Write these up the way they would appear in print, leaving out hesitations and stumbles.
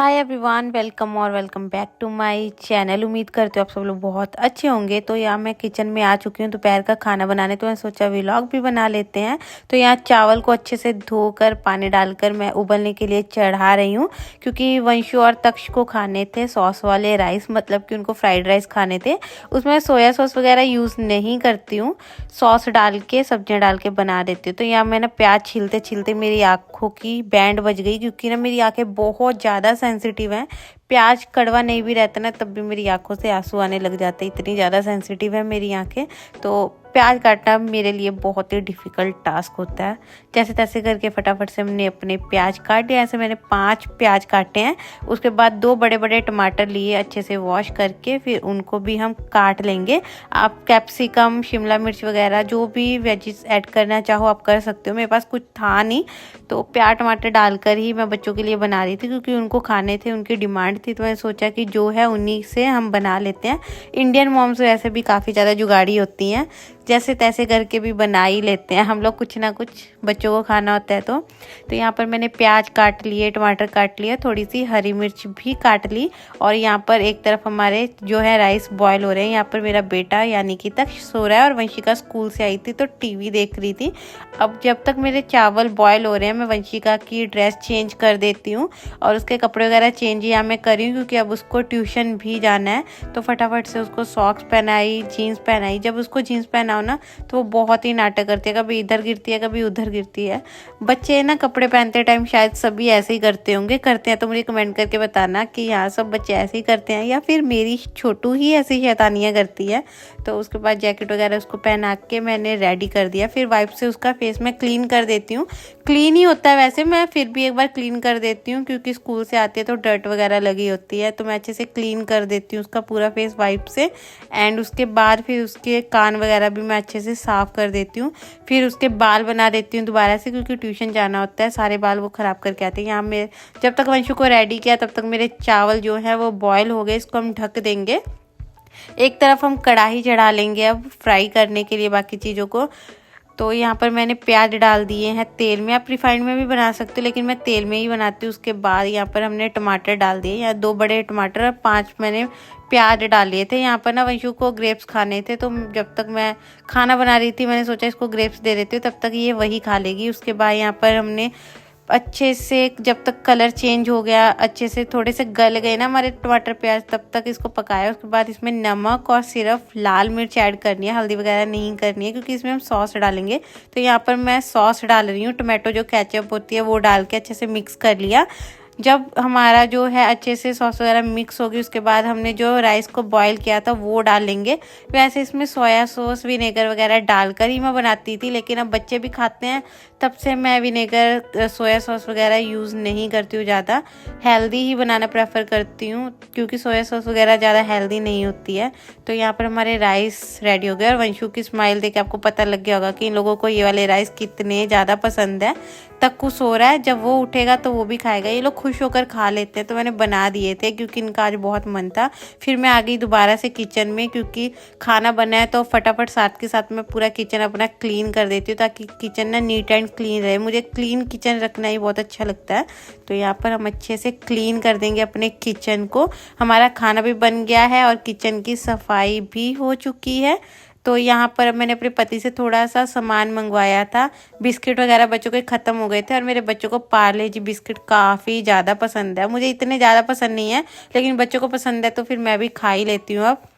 Hi everyone, welcome back to my channel. उम्मीद करते हो आप सब लोग बहुत अच्छे होंगे। तो यहाँ मैं किचन में आ चुकी हूँ दोपहर का खाना बनाने। तो मैं सोचा व्लॉग भी बना लेते हैं। तो यहाँ चावल को अच्छे से धोकर पानी डालकर मैं उबलने के लिए चढ़ा रही हूँ, क्योंकि वंशु और तक्ष को खाने थे सॉस वाले राइस, मतलब कि उनको फ्राइड राइस खाने थे। उसमें सोया सॉस वगैरह यूज़ नहीं करती हूँ, सॉस डाल के सब्जियाँ डाल के बना देती हूँ। तो यहाँ मैंने प्याज छीलते छीलते मेरी आँखों की बैंड बज गई, क्योंकि ना मेरी आँखें बहुत ज़्यादा सेंसिटिव हैं। प्याज कड़वा नहीं भी रहता ना, तब भी मेरी आंखों से आंसू आने लग जाते, इतनी ज़्यादा सेंसिटिव है मेरी आंखें। तो प्याज काटना मेरे लिए बहुत ही डिफ़िकल्ट टास्क होता है। जैसे तैसे करके फटाफट से हमने अपने प्याज काट लिया। ऐसे मैंने 5 प्याज काटे हैं। उसके बाद 2 बड़े बड़े टमाटर लिए, अच्छे से वॉश करके फिर उनको भी हम काट लेंगे। आप कैप्सिकम, शिमला मिर्च वगैरह जो भी वेजिस ऐड करना चाहो आप कर सकते हो। मेरे पास कुछ था नहीं, तो प्याज टमाटर डालकर ही मैं बच्चों के लिए बना रही थी, क्योंकि उनको खाने थे, उनकी डिमांड थी। तो मैंने सोचा कि जो है उन्हीं से हम बना लेते हैं। इंडियन मॉम्स वैसे भी काफ़ी ज़्यादा जुगाड़ी होती हैं, जैसे तैसे करके भी बना ही लेते हैं हम लोग, कुछ ना कुछ बच्चों को खाना होता है। तो यहाँ पर मैंने प्याज काट लिए, टमाटर काट लिया, थोड़ी सी हरी मिर्च भी काट ली। और यहाँ पर एक तरफ हमारे जो है राइस बॉयल हो रहे हैं। यहाँ पर मेरा बेटा यानी कि तक सो रहा है और वंशिका स्कूल से आई थी तो टीवी देख रही थी। अब जब तक मेरे चावल बॉयल हो रहे हैं, मैं वंशिका की ड्रेस चेंज कर देती हूँ और उसके कपड़े वगैरह चेंज यहाँ मैं कर रही हूँ, क्योंकि अब उसको ट्यूशन भी जाना है। तो फटाफट से उसको सॉक्स पहनाई, जीन्स पहनाई। जब उसको जीन्स पहनाओ ना तो वो बहुत ही नाटक करती है, कभी इधर गिरती है कभी उधर गिरती है। बच्चे ना कपड़े पहनते टाइम शायद सभी ऐसे ही करते होंगे, करते हैं तो मुझे कमेंट करके बताना कि यहाँ सब बच्चे ऐसे ही करते हैं या फिर मेरी छोटू ही ऐसी शैतानियाँ करती है। तो उसके बाद जैकेट वगैरह उसको पहना के मैंने रेडी कर दिया। फिर वाइप से उसका फेस मैं क्लीन कर देती हूँ। क्लीन ही होता है वैसे, मैं फिर भी एक बार क्लीन कर देती हूँ, क्योंकि स्कूल से आती है तो डर्ट वगैरह लगी होती है। तो मैं अच्छे से क्लीन कर देती हूँ उसका पूरा फेस वाइप से। एंड उसके बाद फिर उसके कान वगैरह भी मैं अच्छे से साफ़ कर देती हूँ। फिर उसके बाल बना देती हूँ दोबारा से, क्योंकि ट्यूशन जाना होता है, सारे बाल वो ख़राब करके आते हैं। यहाँ मैं जब तक वंशु को रेडी किया तब तक मेरे चावल जो है वो बॉयल हो गए। इसको हम ढक देंगे। एक तरफ हम कढ़ाई चढ़ा लेंगे अब फ्राई करने के लिए बाकी चीज़ों को। तो यहाँ पर मैंने प्याज डाल दिए हैं तेल में। आप रिफाइंड में भी बना सकते हो, लेकिन मैं तेल में ही बनाती हूँ। उसके बाद यहाँ पर हमने टमाटर डाल दिए, यहाँ 2 बड़े टमाटर और 5 मैंने प्याज डाल लिए थे। यहाँ पर ना वंशु को ग्रेप्स खाने थे, तो जब तक मैं खाना बना रही थी मैंने सोचा इसको ग्रेप्स दे देती हूँ, तब तक ये वही खा लेगी। उसके बाद यहाँ पर हमने अच्छे से जब तक कलर चेंज हो गया, अच्छे से थोड़े से गल गए ना हमारे टमाटर प्याज, तब तक इसको पकाया। उसके बाद इसमें नमक और सिर्फ लाल मिर्च ऐड करनी है, हल्दी वगैरह नहीं करनी है, क्योंकि इसमें हम सॉस डालेंगे। तो यहाँ पर मैं सॉस डाल रही हूँ, टमाटो जो केचप होती है वो डाल के अच्छे से मिक्स कर लिया। जब हमारा जो है अच्छे से सॉस वगैरह मिक्स होगी, उसके बाद हमने जो राइस को बॉईल किया था वो डाल लेंगे। वैसे इसमें सोया सॉस, विनेगर वगैरह डालकर ही मैं बनाती थी, लेकिन अब बच्चे भी खाते हैं तब से मैं विनेगर, सोया सॉस वगैरह यूज़ नहीं करती हूँ। ज़्यादा हेल्दी ही बनाना प्रेफर करती हूँ, क्योंकि सोया सॉस वगैरह ज़्यादा हेल्दी नहीं होती है। तो यहाँ पर हमारे राइस रेडी हो गए और वंशु की स्माइल देख के आपको पता लग गया होगा कि इन लोगों को ये वाले राइस कितने ज़्यादा पसंद है। तक्कू सो रहा है, जब वो उठेगा तो वो भी खाएगा। ये लोग खुश होकर खा लेते हैं। तो मैंने बना दिए थे क्योंकि इनका आज बहुत मन था। फिर मैं आ गई दोबारा से किचन में, क्योंकि खाना बना है तो फटाफट साथ के साथ मैं पूरा किचन अपना क्लीन कर देती हूँ, ताकि किचन ना नीट एंड क्लीन रहे। मुझे क्लीन किचन रखना ही बहुत अच्छा लगता है। तो यहाँ पर हम अच्छे से क्लीन कर देंगे अपने किचन को। हमारा खाना भी बन गया है और किचन की सफाई भी हो चुकी है। तो यहाँ पर मैंने अपने पति से थोड़ा सा सामान मंगवाया था, बिस्किट वगैरह बच्चों के ख़त्म हो गए थे, और मेरे बच्चों को पार्ले जी बिस्किट काफ़ी ज़्यादा पसंद है। मुझे इतने ज़्यादा पसंद नहीं है, लेकिन बच्चों को पसंद है तो फिर मैं भी खा ही लेती हूँ अब।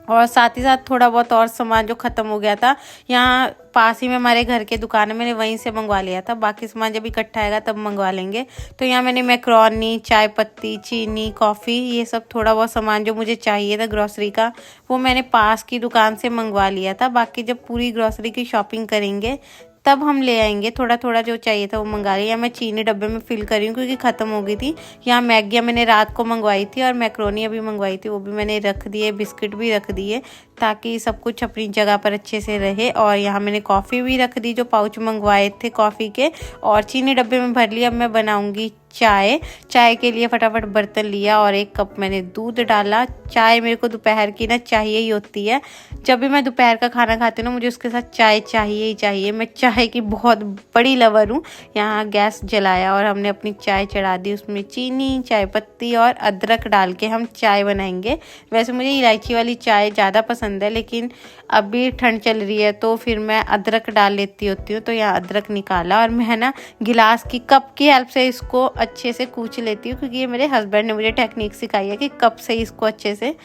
और साथ ही साथ थोड़ा बहुत और सामान जो ख़त्म हो गया था, यहाँ पास ही में हमारे घर के दुकान है, मैंने वहीं से मंगवा लिया था। बाकी सामान जब इकट्ठा आएगा तब मंगवा लेंगे। तो यहाँ मैंने मैक्रोनी, चाय पत्ती, चीनी, कॉफ़ी, ये सब थोड़ा बहुत सामान जो मुझे चाहिए था ग्रॉसरी का, वो मैंने पास की दुकान से मंगवा लिया था। बाकी जब पूरी ग्रॉसरी की शॉपिंग करेंगे तब हम ले आएंगे। थोड़ा थोड़ा जो चाहिए था वो मंगा लिया। मैं चीनी डब्बे में फिल कर रही हूँ, क्योंकि ख़त्म हो गई थी। यहाँ मैगियाँ मैंने रात को मंगवाई थी और मैक्रोनी अभी मंगवाई थी, वो भी मैंने रख दिए। बिस्किट भी रख दिए, ताकि सब कुछ अपनी जगह पर अच्छे से रहे। और यहाँ मैंने कॉफ़ी भी रख दी, जो पाउच मंगवाए थे कॉफ़ी के, और चीनी डब्बे में भर लिया। अब मैं बनाऊँगी चाय के लिए फटाफट बर्तन लिया और 1 कप मैंने दूध डाला। चाय मेरे को दोपहर की ना चाहिए ही होती है। जब भी मैं दोपहर का खाना खाती हूँ ना, मुझे उसके साथ चाय चाहिए ही चाहिए। मैं चाय की बहुत बड़ी लवर हूँ। यहाँ गैस जलाया और हमने अपनी चाय चढ़ा दी। उसमें चीनी, चाय पत्ती और अदरक डाल के हम चाय बनाएंगे। वैसे मुझे इलायची वाली चाय ज़्यादा पसंद है, लेकिन अभी ठंड चल रही है तो फिर मैं अदरक डाल लेती होती हूँ। तो यहाँ अदरक निकाला और मैं ना गिलास की कप की हेल्प से इसको अच्छे से कूच लेती हूँ, क्योंकि ये मेरे हस्बैंड ने मुझे टेक्निक सिखाई है कि कप से इसको अच्छे से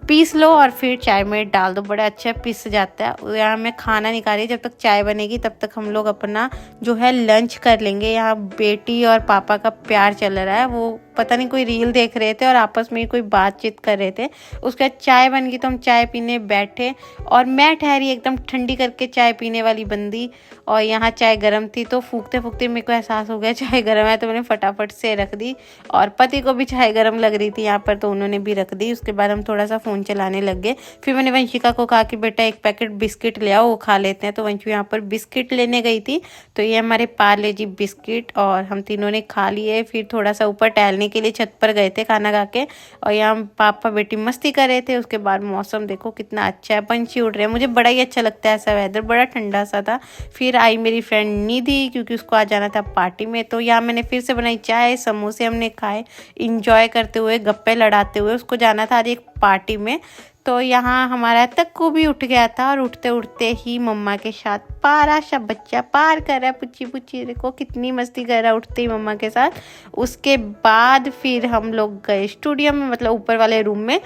पीस लो और फिर चाय में डाल दो, बड़ा अच्छा पीस जाता है। यहाँ मैं खाना निकाली, जब तक चाय बनेगी तब तक हम लोग अपना जो है लंच कर लेंगे। यहाँ बेटी और पापा का प्यार चल रहा है, वो पता नहीं कोई रील देख रहे थे और आपस में कोई बातचीत कर रहे थे। उसके बाद चाय बन गई तो हम चाय पीने बैठे और मैं ठहरी एकदम ठंडी करके चाय पीने वाली बंदी। और यहाँ चाय गर्म थी तो फूकते फूकते मेरे को एहसास हो गया चाय गर्म है, तो मैंने फटाफट से रख दी। और पति को भी चाय गर्म लग रही थी यहाँ पर, तो उन्होंने भी रख दी। उसके बाद हम थोड़ा सा फ़ोन चलाने लग गए। फिर मैंने वंशिका को कहा कि बेटा 1 पैकेट बिस्किट ले आओ, वो खा लेते हैं। तो वंशु यहाँ पर बिस्किट लेने गई थी। तो ये हमारे पार्ले जी बिस्किट और हम तीनों ने खा लिए। फिर थोड़ा सा ऊपर टहलने के लिए छत पर गए थे खाना खा के, और यहाँ पापा बेटी मस्ती कर रहे थे। उसके बाद मौसम देखो कितना अच्छा है, पंछी उड़ रहे हैं। मुझे बड़ा ही अच्छा लगता है ऐसा वेदर, बड़ा ठंडा सा था। फिर आई मेरी फ्रेंड निधि, क्योंकि उसको आ जाना था पार्टी में। तो यहाँ मैंने फिर से बनाई चाय, समोसे हमने खाए, इंजॉय करते हुए, गप्पे लड़ाते हुए। उसको जाना था आज एक पार्टी में। तो यहाँ हमारा तक्कू भी उठ गया था और उठते उठते ही मम्मा के साथ पारा सा बच्चा पार कर रहा है। पुच्ची पुच्ची देखो कितनी मस्ती कर रहा है उठते ही मम्मा के साथ। उसके बाद फिर हम लोग गए स्टूडियो में, मतलब ऊपर वाले रूम में।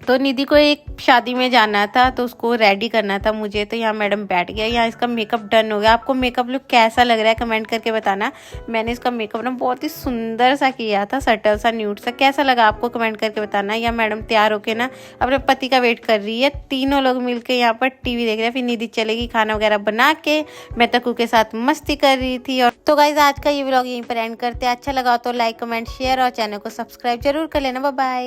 तो निधि को एक शादी में जाना था तो उसको रेडी करना था मुझे। तो यहाँ मैडम बैठ गया, यहाँ इसका मेकअप डन हो गया। आपको मेकअप लुक कैसा लग रहा है कमेंट करके बताना। मैंने इसका मेकअप ना बहुत ही सुंदर सा किया था, सटल सा, न्यूड सा। कैसा लगा आपको कमेंट करके बताना। या मैडम तैयार होके ना अपने पति का वेट कर रही है। तीनों लोग मिलकर यहाँ पर टीवी देख रहे हैं। फिर निधि चलेगी खाना वगैरह बना के, मैं तक्कू के साथ मस्ती कर रही थी। और तो गाइज आज का ये व्लॉग यहीं पर एंड करते हैं। अच्छा लगा तो लाइक कमेंट शेयर और चैनल को सब्सक्राइब जरूर कर लेना। Bye bye.